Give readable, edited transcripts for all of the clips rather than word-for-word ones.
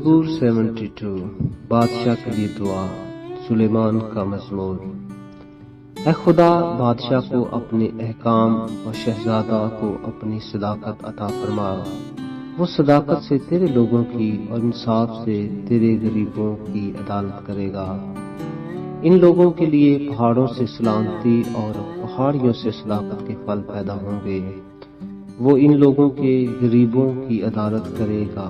زبور 72 بادشاہ کے لیے دعا، سلیمان کا مزمور۔ اے خدا، بادشاہ کو اپنے احکام اور شہزادہ کو اپنی صداقت عطا فرما۔ وہ صداقت سے تیرے لوگوں کی اور انصاف سے تیرے غریبوں کی عدالت کرے گا۔ ان لوگوں کے لیے پہاڑوں سے سلامتی اور پہاڑیوں سے صداقت کے پھل پیدا ہوں گے۔ وہ ان لوگوں کے غریبوں کی عدالت کرے گا۔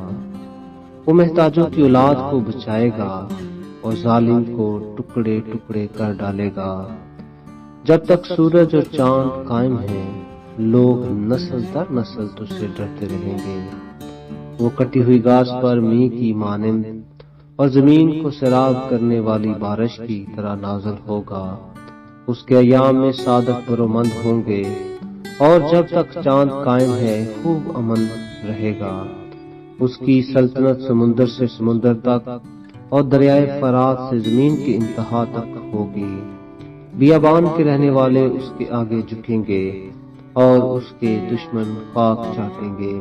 وہ محتاجوں کی اولاد کو بچائے گا اور ظالم کو ٹکڑے ٹکڑے کر ڈالے گا۔ جب تک سورج اور چاند قائم ہیں، لوگ نسل در نسل تجھ سے ڈرتے رہیں گے۔ وہ کٹی ہوئی گھاس پر میںہ کی مانند اور زمین کو سیراب کرنے والی بارش کی طرح نازل ہوگا۔ اس کے ایام میں صادق برومند ہوں گے، اور جب تک چاند قائم ہے خوب امن رہے گا۔ اس کی سلطنت سمندر سے سمندر تک اور دریائے فرات سے زمین کی انتہا تک ہوگی۔ بیابان کے رہنے والے اس کے آگے جھکیں گے اور اس کے دشمن خاک چاٹیں گے۔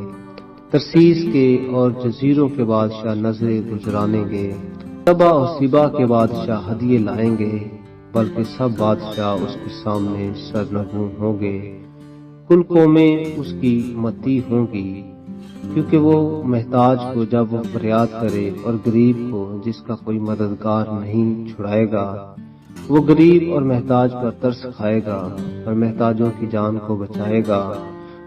ترسیس کے اور جزیروں کے بادشاہ نظریں گزرانیں گے۔ سبا اور سیبا کے بادشاہ ہدیے لائیں گے، بلکہ سب بادشاہ اس کے سامنے سرنگوں ہوں گے۔ کل قومیں اس کی متی ہوں گی، کیونکہ وہ محتاج کو جب وہ فریاد کرے اور غریب کو جس کا کوئی مددگار نہیں چھڑائے گا۔ وہ غریب اور محتاج پر ترس کھائے گا اور محتاجوں کی جان کو بچائے گا۔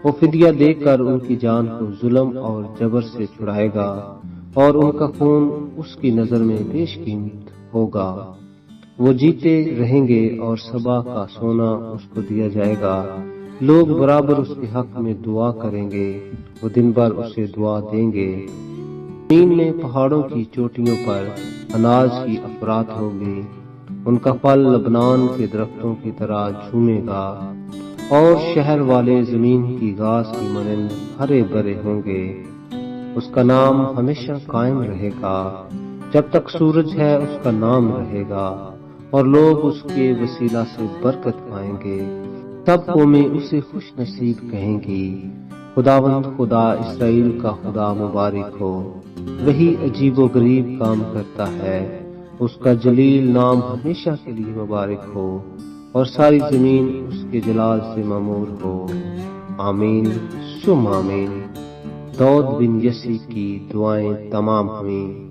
وہ فدیہ دے کر ان کی جان کو ظلم اور جبر سے چھڑائے گا، اور ان کا خون اس کی نظر میں بیش قیمت ہوگا۔ وہ جیتے رہیں گے اور سبا کا سونا اس کو دیا جائے گا۔ لوگ برابر اس کے حق میں دعا کریں گے، وہ دن بھر اسے دعا دیں گے۔ زمین میں پہاڑوں کی چوٹیوں پر اناج کی افراط ہوگی، ان کا پھل لبنان کے درختوں کی طرح جھومے گا، اور شہر والے زمین کی گھاس کی مانند ہرے بھرے ہوں گے۔ اس کا نام ہمیشہ قائم رہے گا، جب تک سورج ہے اس کا نام رہے گا، اور لوگ اس کے وسیلہ سے برکت پائیں گے۔ سب قومیں اسے خوش نصیب کہیں گی۔ خداوند خدا اسرائیل کا خدا مبارک ہو، وہی عجیب و غریب کام کرتا ہے۔ اس کا جلیل نام ہمیشہ کے لیے مبارک ہو، اور ساری زمین اس کے جلال سے معمور ہو۔ آمین ثم آمین۔ داؤد بن یسی کی دعائیں تمام ہوئیں۔